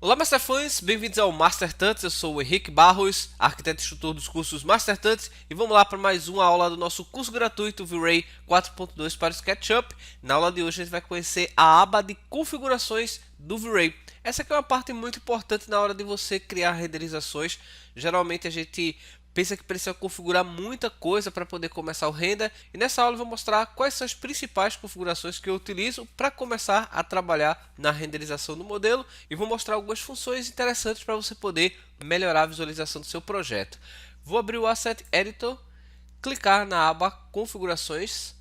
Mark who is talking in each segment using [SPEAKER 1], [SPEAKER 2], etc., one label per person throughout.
[SPEAKER 1] Olá, Masterfãs! Bem-vindos ao Master Tuts. Eu sou o Henrique Barros, arquiteto e instrutor dos cursos Master Tuts, e vamos lá para mais uma aula do nosso curso gratuito V-Ray 4.2 para o SketchUp. Na aula de hoje a gente vai conhecer a aba de configurações do V-Ray. Essa aqui é uma parte muito importante na hora de você criar renderizações. Geralmente a gente pensa que precisa configurar muita coisa para poder começar o render, e nessa aula eu vou mostrar quais são as principais configurações que eu utilizo para começar a trabalhar na renderização do modelo, e vou mostrar algumas funções interessantes para você poder melhorar a visualização do seu projeto. Vou abrir o Asset Editor, clicar na aba Configurações,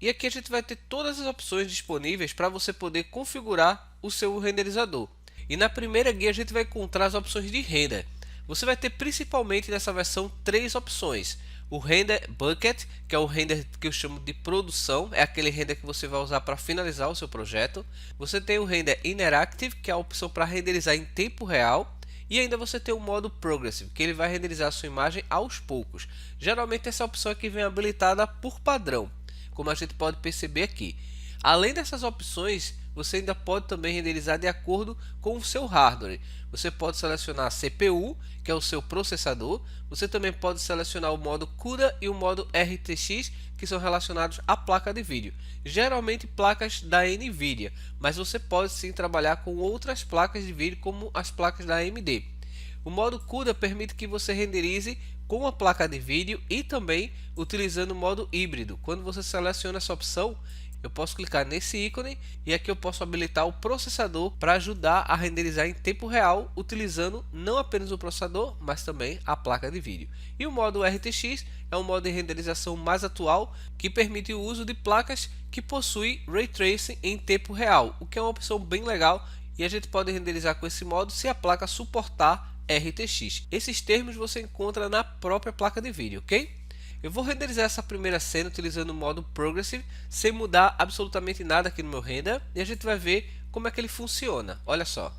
[SPEAKER 1] e aqui a gente vai ter todas as opções disponíveis para você poder configurar o seu renderizador. E na primeira guia a gente vai encontrar as opções de render. Você vai ter principalmente nessa versão três opções. O Render Bucket, que é o render que eu chamo de produção, é aquele render que você vai usar para finalizar o seu projeto. Você tem o Render Interactive, que é a opção para renderizar em tempo real. E ainda você tem o modo Progressive, que ele vai renderizar a sua imagem aos poucos. Geralmente essa opção aqui vem habilitada por padrão, como a gente pode perceber aqui. Além dessas opções, você ainda pode também renderizar de acordo com o seu hardware. Você pode selecionar a CPU, que é o seu processador. Você também pode selecionar o modo CUDA e o modo RTX, que são relacionados à placa de vídeo. Geralmente placas da Nvidia, mas você pode sim trabalhar com outras placas de vídeo, como as placas da AMD. O modo CUDA permite que você renderize com a placa de vídeo e também utilizando o modo híbrido. Quando você seleciona essa opção, eu posso clicar nesse ícone e aqui eu posso habilitar o processador para ajudar a renderizar em tempo real, utilizando não apenas o processador, mas também a placa de vídeo. E o modo RTX é um modo de renderização mais atual que permite o uso de placas que possuem Ray Tracing em tempo real, o que é uma opção bem legal, e a gente pode renderizar com esse modo se a placa suportar RTX. Esses termos você encontra na própria placa de vídeo, ok? Eu vou renderizar essa primeira cena utilizando o modo Progressive, sem mudar absolutamente nada aqui no meu render, e a gente vai ver como é que ele funciona. Olha só.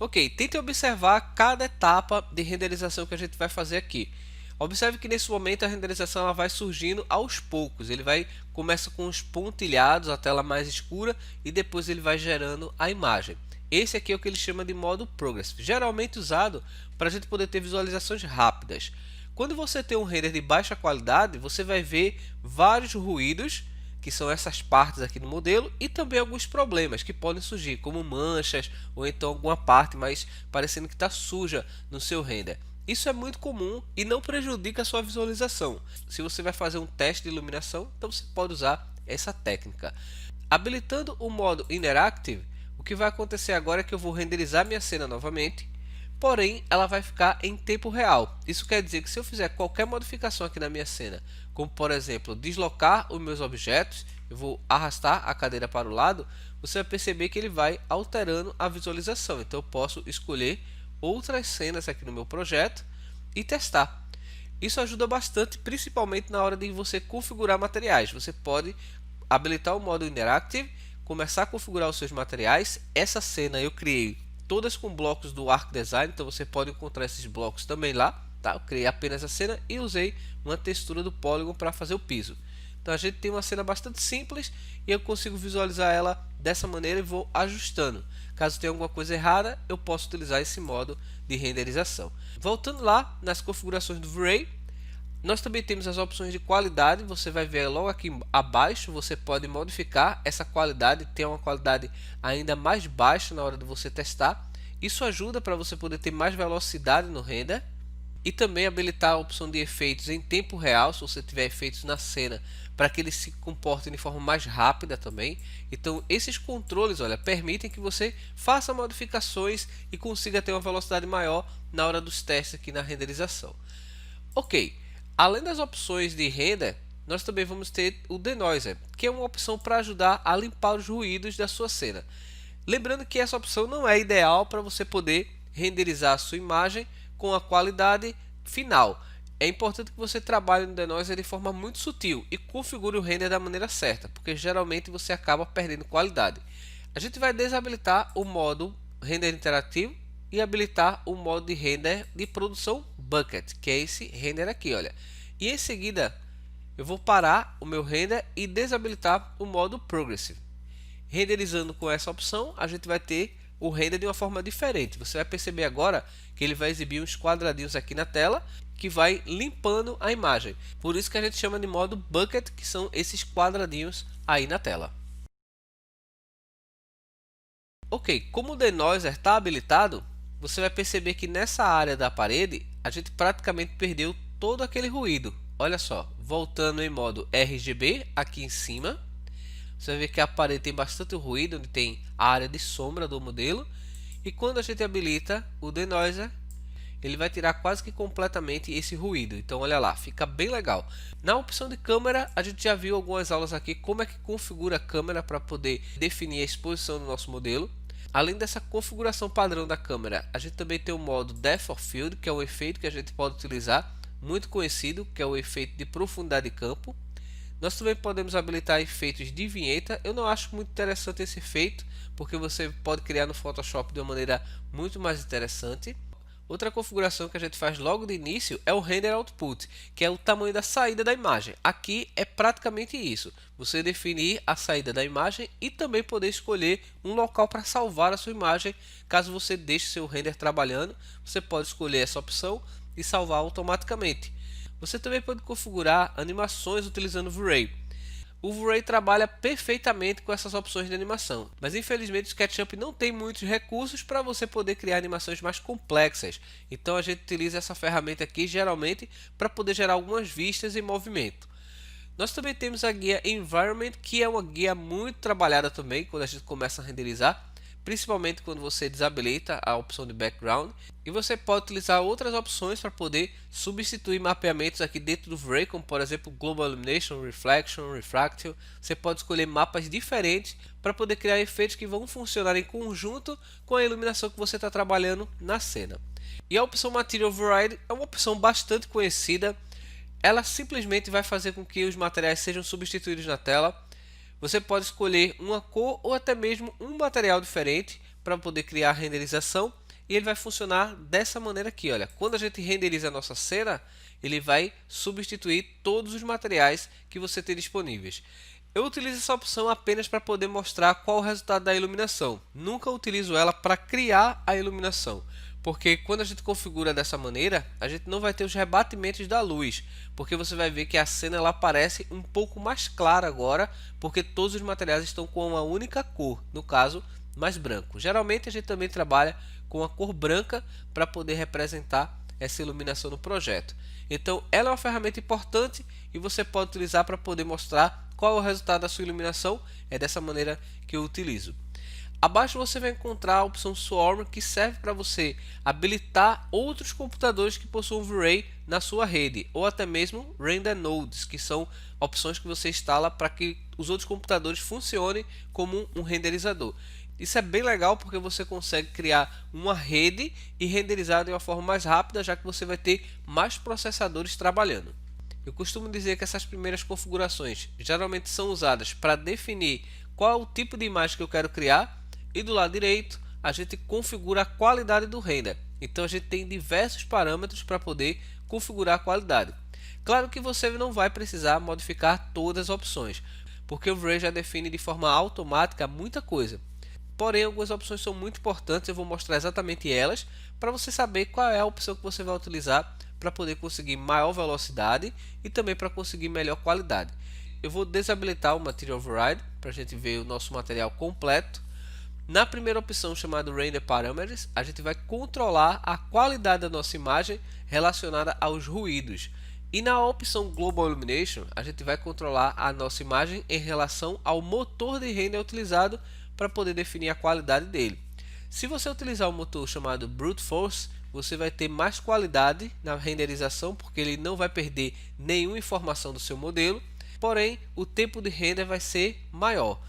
[SPEAKER 1] Ok, tente observar cada etapa de renderização que a gente vai fazer aqui. Observe que nesse momento a renderização ela vai surgindo aos poucos. Ele começa com os pontilhados, a tela mais escura, e depois ele vai gerando a imagem. Esse aqui é o que ele chama de modo Progressive, geralmente usado para a gente poder ter visualizações rápidas. Quando você tem um render de baixa qualidade, você vai ver vários ruídos, que são essas partes aqui do modelo, e também alguns problemas que podem surgir, como manchas ou então alguma parte mais parecendo que está suja no seu render. Isso é muito comum e não prejudica a sua visualização. Se você vai fazer um teste de iluminação, então você pode usar essa técnica. Habilitando o modo Interactive, o que vai acontecer agora é que eu vou renderizar minha cena novamente, porém ela vai ficar em tempo real. Isso quer dizer que se eu fizer qualquer modificação aqui na minha cena, como por exemplo deslocar os meus objetos, eu vou arrastar a cadeira para o lado, você vai perceber que ele vai alterando a visualização. Então eu posso escolher outras cenas aqui no meu projeto e testar. Isso ajuda bastante, principalmente na hora de você configurar materiais. Você pode habilitar o modo Interactive, começar a configurar os seus materiais. Essa cena eu criei todas com blocos do Arc Design, então você pode encontrar esses blocos também lá. Tá? Eu criei apenas a cena e usei uma textura do Polygon para fazer o piso. Então a gente tem uma cena bastante simples e eu consigo visualizar ela dessa maneira e vou ajustando. Caso tenha alguma coisa errada, eu posso utilizar esse modo de renderização. Voltando lá nas configurações do V-Ray, nós também temos as opções de qualidade. Você vai ver logo aqui abaixo, você pode modificar essa qualidade, ter uma qualidade ainda mais baixa na hora de você testar. Isso ajuda para você poder ter mais velocidade no render. E também habilitar a opção de efeitos em tempo real, se você tiver efeitos na cena, para que eles se comportem de forma mais rápida também. Então esses controles, olha, permitem que você faça modificações e consiga ter uma velocidade maior na hora dos testes aqui na renderização. Ok, além das opções de render, nós também vamos ter o Denoiser, que é uma opção para ajudar a limpar os ruídos da sua cena. Lembrando que essa opção não é ideal para você poder renderizar a sua imagem com a qualidade final. É importante que você trabalhe no Denoiser de forma muito sutil e configure o render da maneira certa, porque geralmente você acaba perdendo qualidade. A gente vai desabilitar o modo render interativo e habilitar o modo de render de produção Bucket, que é esse render aqui, olha. E em seguida eu vou parar o meu render e desabilitar o modo Progressive. Renderizando com essa opção, a gente vai ter o render de uma forma diferente. Você vai perceber agora que ele vai exibir uns quadradinhos aqui na tela que vai limpando a imagem. Por isso que a gente chama de modo Bucket, que são esses quadradinhos aí na tela. Ok, como o denoiser está habilitado, você vai perceber que nessa área da parede a gente praticamente perdeu todo aquele ruído. Olha só, voltando em modo RGB aqui em cima, você vai ver que a parede tem bastante ruído, onde tem a área de sombra do modelo. E quando a gente habilita o denoiser, ele vai tirar quase que completamente esse ruído. Então olha lá, fica bem legal. Na opção de câmera, a gente já viu algumas aulas aqui como é que configura a câmera para poder definir a exposição do nosso modelo. Além dessa configuração padrão da câmera, a gente também tem o modo Depth of Field, que é um efeito que a gente pode utilizar, muito conhecido, que é o efeito de profundidade de campo. Nós também podemos habilitar efeitos de vinheta. Eu não acho muito interessante esse efeito, porque você pode criar no Photoshop de uma maneira muito mais interessante. Outra configuração que a gente faz logo de início é o Render Output, que é o tamanho da saída da imagem. Aqui é praticamente isso, você definir a saída da imagem e também poder escolher um local para salvar a sua imagem. Caso você deixe seu render trabalhando, você pode escolher essa opção e salvar automaticamente. Você também pode configurar animações utilizando o V-Ray. O V-Ray trabalha perfeitamente com essas opções de animação, mas infelizmente o SketchUp não tem muitos recursos para você poder criar animações mais complexas. Então a gente utiliza essa ferramenta aqui geralmente para poder gerar algumas vistas em movimento. Nós também temos a guia Environment, que é uma guia muito trabalhada também quando a gente começa a renderizar, principalmente quando você desabilita a opção de background, e você pode utilizar outras opções para poder substituir mapeamentos aqui dentro do V-Ray, como por exemplo Global Illumination, Reflection, Refractive. Você pode escolher mapas diferentes para poder criar efeitos que vão funcionar em conjunto com a iluminação que você está trabalhando na cena. E a opção Material Override é uma opção bastante conhecida. Ela simplesmente vai fazer com que os materiais sejam substituídos na tela. Você pode escolher uma cor ou até mesmo um material diferente para poder criar a renderização, e ele vai funcionar dessa maneira aqui. Olha, quando a gente renderiza a nossa cena, ele vai substituir todos os materiais que você tem disponíveis. Eu utilizo essa opção apenas para poder mostrar qual o resultado da iluminação. Nunca utilizo ela para criar a iluminação, porque quando a gente configura dessa maneira, a gente não vai ter os rebatimentos da luz, porque você vai ver que a cena ela aparece um pouco mais clara agora, porque todos os materiais estão com uma única cor, no caso, mais branco. Geralmente a gente também trabalha com a cor branca para poder representar essa iluminação no projeto. Então ela é uma ferramenta importante e você pode utilizar para poder mostrar qual é o resultado da sua iluminação. É dessa maneira que eu utilizo. Abaixo você vai encontrar a opção Swarm, que serve para você habilitar outros computadores que possuam V-Ray na sua rede, ou até mesmo Render Nodes, que são opções que você instala para que os outros computadores funcionem como um renderizador. Isso é bem legal porque você consegue criar uma rede e renderizar de uma forma mais rápida, já que você vai ter mais processadores trabalhando. Eu costumo dizer que essas primeiras configurações geralmente são usadas para definir qual é o tipo de imagem que eu quero criar, e do lado direito a gente configura a qualidade do render. Então a gente tem diversos parâmetros para poder configurar a qualidade. Claro que você não vai precisar modificar todas as opções, porque o V-Ray já define de forma automática muita coisa. Porém, algumas opções são muito importantes, eu vou mostrar exatamente elas para você saber qual é a opção que você vai utilizar para poder conseguir maior velocidade e também para conseguir melhor qualidade. Eu vou desabilitar o Material Override para a gente ver o nosso material completo. Na primeira opção, chamada Render Parameters, a gente vai controlar a qualidade da nossa imagem relacionada aos ruídos. E na opção Global Illumination, a gente vai controlar a nossa imagem em relação ao motor de render utilizado para poder definir a qualidade dele. Se você utilizar o motor chamado Brute Force, você vai ter mais qualidade na renderização, porque ele não vai perder nenhuma informação do seu modelo, porém o tempo de render vai ser maior.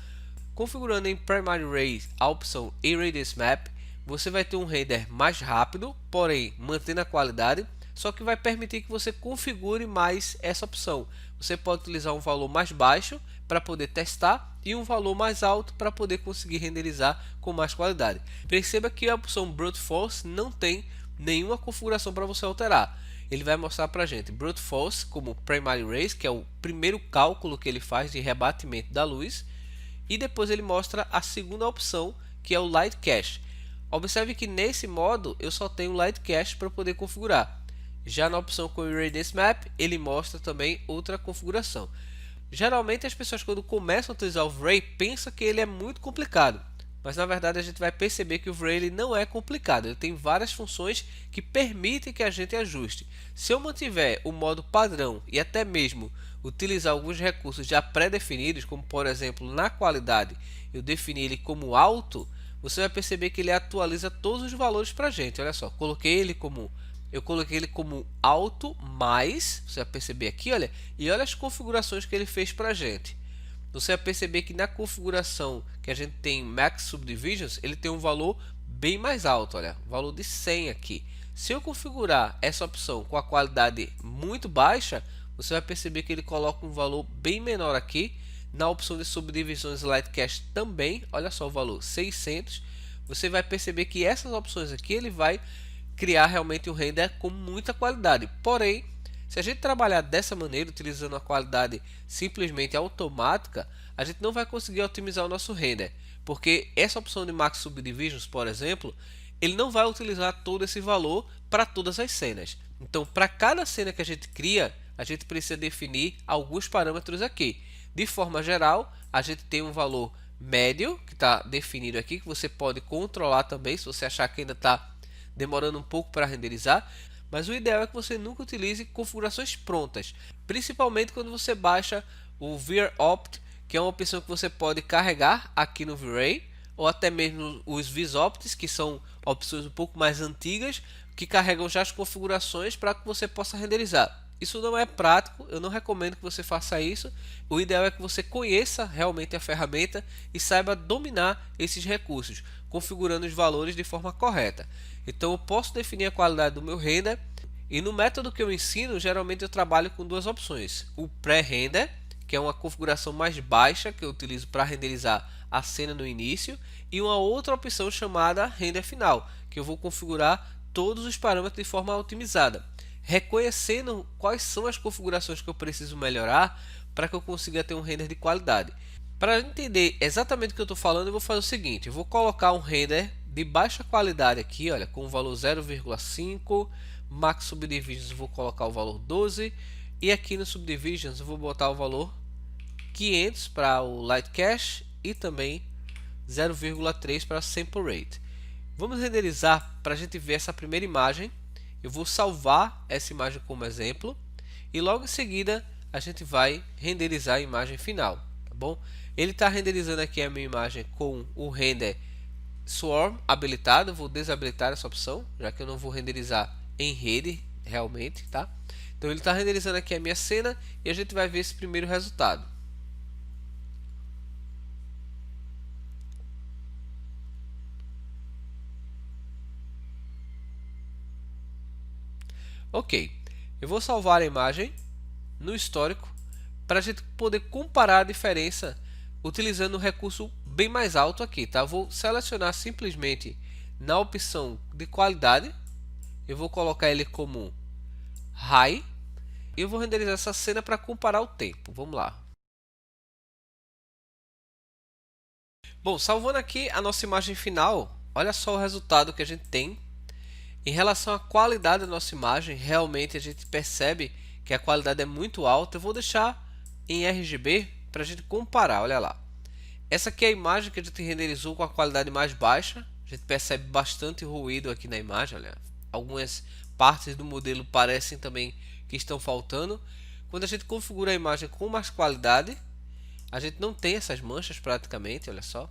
[SPEAKER 1] Configurando em Primary Ray a opção A-Radius Map, você vai ter um render mais rápido, porém mantendo a qualidade, só que vai permitir que você configure mais essa opção. Você pode utilizar um valor mais baixo para poder testar e um valor mais alto para poder conseguir renderizar com mais qualidade. Perceba que a opção Brute Force não tem nenhuma configuração para você alterar. ele vai mostrar para a gente brute force como primary raise, que é o primeiro cálculo que ele faz de rebatimento da luz, e depois ele mostra a segunda opção, que é o light cache. Observe que nesse modo eu só tenho light cache para poder configurar. Já na opção com Radiance Map, ele mostra também outra configuração. Geralmente as pessoas, quando começam a utilizar o V-Ray, pensam que ele é muito complicado, mas na verdade a gente vai perceber que o V-Ray ele não é complicado. Ele tem várias funções que permitem que a gente ajuste. Se eu mantiver o modo padrão e até mesmo utilizar alguns recursos já pré-definidos, como por exemplo na qualidade eu definir ele como alto, você vai perceber que ele atualiza todos os valores para a gente. Olha só, eu coloquei ele como alto mais, você vai perceber aqui, olha, e olha as configurações que ele fez para a gente. Você vai perceber que na configuração que a gente tem Max Subdivisions, ele tem um valor bem mais alto, olha, valor de 100 aqui. Se eu configurar essa opção com a qualidade muito baixa, você vai perceber que ele coloca um valor bem menor aqui. Na opção de subdivisões Light Cache também, olha só o valor 600. Você vai perceber que essas opções aqui ele vai criar realmente um render com muita qualidade. Porém, se a gente trabalhar dessa maneira, utilizando a qualidade simplesmente automática, a gente não vai conseguir otimizar o nosso render, porque essa opção de Max Subdivisions, por exemplo, ele não vai utilizar todo esse valor para todas as cenas. Então, para cada cena que a gente cria, a gente precisa definir alguns parâmetros aqui. De forma geral, a gente tem um valor médio, que está definido aqui, que você pode controlar também, se você achar que ainda está demorando um pouco para renderizar, mas o ideal é que você nunca utilize configurações prontas, principalmente quando você baixa o VROpt, que é uma opção que você pode carregar aqui no V-Ray, ou até mesmo os VisOpts, que são opções um pouco mais antigas, que carregam já as configurações para que você possa renderizar. Isso não é prático, eu não recomendo que você faça isso. O ideal é que você conheça realmente a ferramenta e saiba dominar esses recursos, configurando os valores de forma correta. Então eu posso definir a qualidade do meu render, e no método que eu ensino, geralmente eu trabalho com duas opções. O pré-render, que é uma configuração mais baixa que eu utilizo para renderizar a cena no início, e uma outra opção chamada render final, que eu vou configurar todos os parâmetros de forma otimizada, reconhecendo quais são as configurações que eu preciso melhorar para que eu consiga ter um render de qualidade. Para entender exatamente o que eu estou falando, eu vou fazer o seguinte: eu vou colocar um render de baixa qualidade aqui, olha, com o valor 0,5, Max Subdivisions eu vou colocar o valor 12, e aqui no Subdivisions eu vou botar o valor 500 para o Light Cache e também 0,3 para Sample Rate. Vamos renderizar para a gente ver essa primeira imagem. Eu vou salvar essa imagem como exemplo e logo em seguida a gente vai renderizar a imagem final, tá bom? Ele está renderizando aqui a minha imagem com o render Swarm habilitado. Eu vou desabilitar essa opção, já que eu não vou renderizar em rede realmente, tá? Então ele está renderizando aqui a minha cena e a gente vai ver esse primeiro resultado. Ok, eu vou salvar a imagem no histórico para a gente poder comparar a diferença utilizando um recurso bem mais alto aqui, tá? Eu vou selecionar simplesmente na opção de qualidade, eu vou colocar ele como High e eu vou renderizar essa cena para comparar o tempo. Vamos lá. Bom, salvando aqui a nossa imagem final, olha só o resultado que a gente tem. Em relação à qualidade da nossa imagem, realmente a gente percebe que a qualidade é muito alta. Eu vou deixar em RGB para a gente comparar, olha lá. Essa aqui é a imagem que a gente renderizou com a qualidade mais baixa. A gente percebe bastante ruído aqui na imagem, olha. Algumas partes do modelo parecem também que estão faltando. Quando a gente configura a imagem com mais qualidade, a gente não tem essas manchas praticamente, olha só.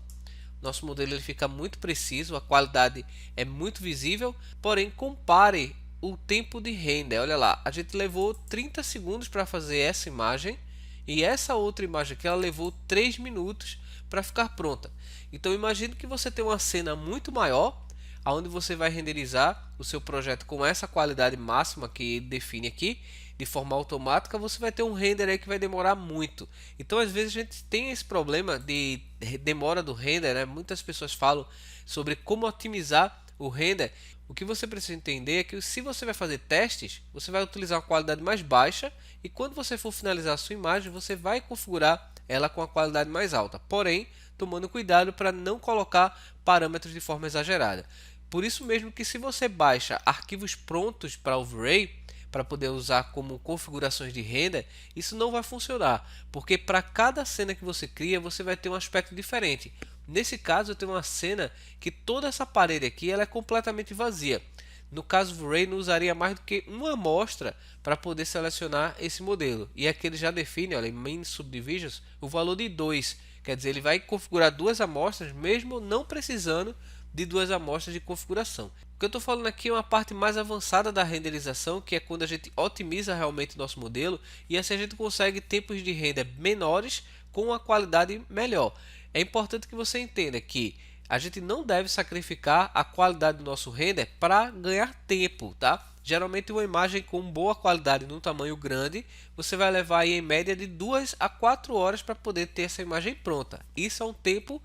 [SPEAKER 1] Nosso modelo ele fica muito preciso, a qualidade é muito visível, porém compare o tempo de render. Olha lá, a gente levou 30 segundos para fazer essa imagem e essa outra imagem aqui ela levou 3 minutos para ficar pronta. Então imagine que você tem uma cena muito maior, onde você vai renderizar o seu projeto com essa qualidade máxima que ele define aqui, de forma automática, você vai ter um render aí que vai demorar muito. Então às vezes a gente tem esse problema de demora do render, né? Muitas pessoas falam sobre como otimizar o render, o que você precisa entender é que se você vai fazer testes, você vai utilizar uma qualidade mais baixa e quando você for finalizar a sua imagem, você vai configurar ela com a qualidade mais alta. Porém, tomando cuidado para não colocar parâmetros de forma exagerada. Por isso mesmo que se você baixa arquivos prontos para Overlay, para poder usar como configurações de render, isso não vai funcionar, porque para cada cena que você cria, você vai ter um aspecto diferente. Nesse caso, eu tenho uma cena que toda essa parede aqui ela é completamente vazia. No caso do Ray, não usaria mais do que uma amostra para poder selecionar esse modelo. E aqui ele já define, olha, em Main Subdivisions, o valor de 2. Quer dizer, ele vai configurar duas amostras, mesmo não precisando de duas amostras de configuração. O que eu estou falando aqui é uma parte mais avançada da renderização, que é quando a gente otimiza realmente o nosso modelo e assim a gente consegue tempos de render menores com uma qualidade melhor. É importante que você entenda que a gente não deve sacrificar a qualidade do nosso render para ganhar tempo, tá? Geralmente uma imagem com boa qualidade num tamanho grande, você vai levar aí em média de 2 a 4 horas para poder ter essa imagem pronta. Isso é um tempo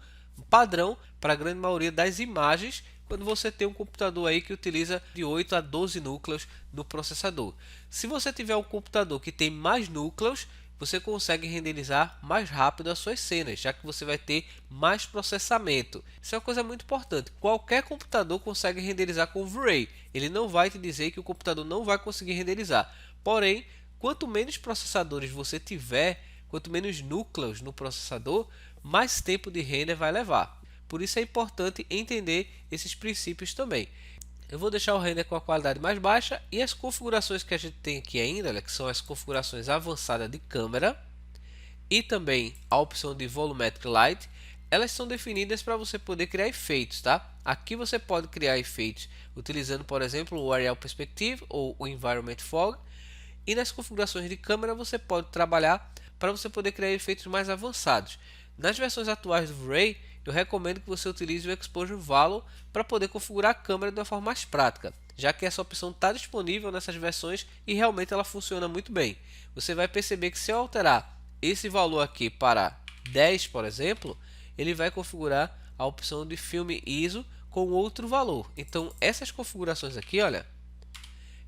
[SPEAKER 1] padrão para a grande maioria das imagens quando você tem um computador aí que utiliza de 8 a 12 núcleos no processador. Se você tiver um computador que tem mais núcleos, você consegue renderizar mais rápido as suas cenas, já que você vai ter mais processamento. Isso é uma coisa muito importante. Qualquer computador consegue renderizar com V-Ray. Ele não vai te dizer que o computador não vai conseguir renderizar. Porém, quanto menos processadores você tiver, quanto menos núcleos no processador, mais tempo de render vai levar. Por isso é importante entender esses princípios também. Eu vou deixar o render com a qualidade mais baixa e as configurações que a gente tem aqui ainda, olha, que são as configurações avançadas de câmera e também a opção de Volumetric Light, elas são definidas para você poder criar efeitos, tá? Aqui você pode criar efeitos utilizando, por exemplo, o Aerial Perspective ou o Environment Fog, e nas configurações de câmera você pode trabalhar para você poder criar efeitos mais avançados. Nas versões atuais do V-Ray, eu recomendo que você utilize o Exposure Value para poder configurar a câmera de uma forma mais prática, já que essa opção está disponível nessas versões e realmente ela funciona muito bem. Você vai perceber que se eu alterar esse valor aqui para 10, por exemplo, ele vai configurar a opção de filme ISO com outro valor. Então essas configurações aqui, olha,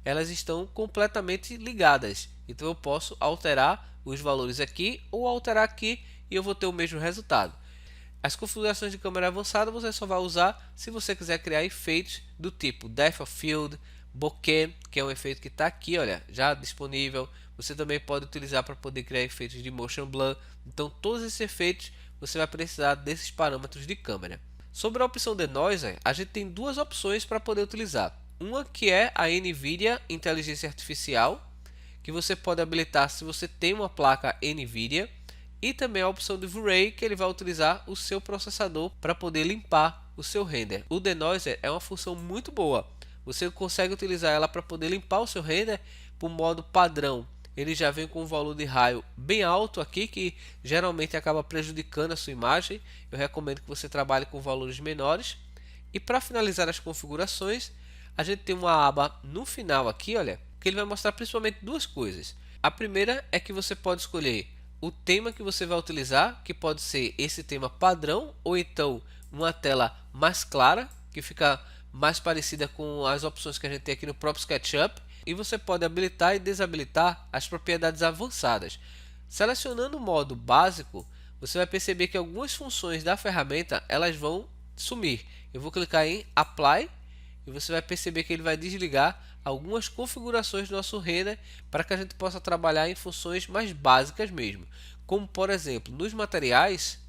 [SPEAKER 1] elas estão completamente ligadas. Então eu posso alterar os valores aqui ou alterar aqui e eu vou ter o mesmo resultado. As configurações de câmera avançada você só vai usar se você quiser criar efeitos do tipo Depth of Field, Bokeh, que é um efeito que está aqui, olha, já disponível. Você também pode utilizar para poder criar efeitos de Motion Blur. Então todos esses efeitos você vai precisar desses parâmetros de câmera. Sobre a opção Denoiser, a gente tem duas opções para poder utilizar. Uma que é a NVIDIA Inteligência Artificial, que você pode habilitar se você tem uma placa NVIDIA, e também a opção de V-Ray, que ele vai utilizar o seu processador para poder limpar o seu render. O Denoiser é uma função muito boa. Você consegue utilizar ela para poder limpar o seu render por modo padrão. Ele já vem com um valor de raio bem alto aqui, que geralmente acaba prejudicando a sua imagem. Eu recomendo que você trabalhe com valores menores. E para finalizar as configurações, a gente tem uma aba no final aqui, olha, que ele vai mostrar principalmente duas coisas. A primeira é que você pode escolher o tema que você vai utilizar, que pode ser esse tema padrão ou então uma tela mais clara, que fica mais parecida com as opções que a gente tem aqui no próprio SketchUp, e você pode habilitar e desabilitar as propriedades avançadas. Selecionando o modo básico, você vai perceber que algumas funções da ferramenta elas vão sumir. Eu vou clicar em Apply e você vai perceber que ele vai desligar algumas configurações do nosso render para que a gente possa trabalhar em funções mais básicas mesmo. Como por exemplo, nos materiais,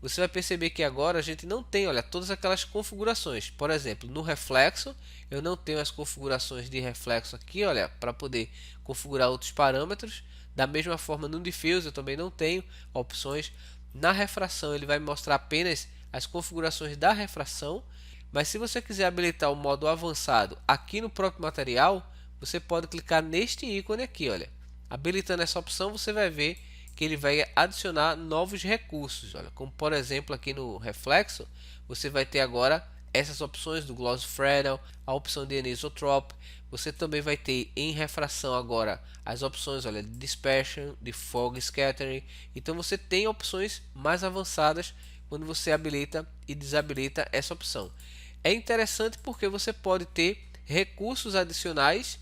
[SPEAKER 1] você vai perceber que agora a gente não tem, olha, todas aquelas configurações. Por exemplo, no reflexo, eu não tenho as configurações de reflexo aqui, olha, para poder configurar outros parâmetros. Da mesma forma, no diffuse eu também não tenho opções. Na refração, ele vai mostrar apenas as configurações da refração. Mas se você quiser habilitar o modo avançado aqui no próprio material, você pode clicar neste ícone aqui, olha. Habilitando essa opção, você vai ver que ele vai adicionar novos recursos, olha, como por exemplo aqui no reflexo, você vai ter agora essas opções do Gloss Fresnel, a opção de Anisotrope. Você também vai ter em refração agora as opções, olha, de Dispersion, de Fog Scattering. Então você tem opções mais avançadas quando você habilita e desabilita essa opção. é interessante porque você pode ter recursos adicionais,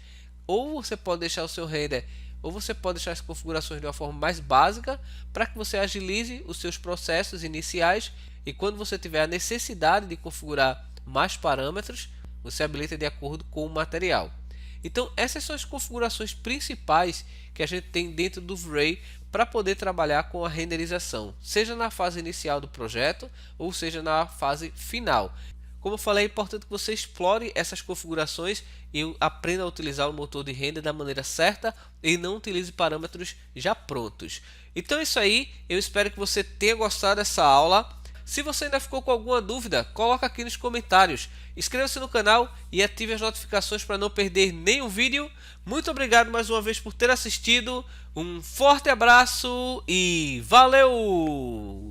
[SPEAKER 1] ou você pode deixar o seu render, ou você pode deixar as configurações de uma forma mais básica para que você agilize os seus processos iniciais, e quando você tiver a necessidade de configurar mais parâmetros, você habilita de acordo com o material. Então essas são as configurações principais que a gente tem dentro do V-Ray para poder trabalhar com a renderização, seja na fase inicial do projeto ou seja na fase final. Como eu falei, é importante que você explore essas configurações e aprenda a utilizar o motor de render da maneira certa e não utilize parâmetros já prontos. Então é isso aí, eu espero que você tenha gostado dessa aula. Se você ainda ficou com alguma dúvida, coloca aqui nos comentários. Inscreva-se no canal e ative as notificações para não perder nenhum vídeo. Muito obrigado mais uma vez por ter assistido. Um forte abraço e valeu!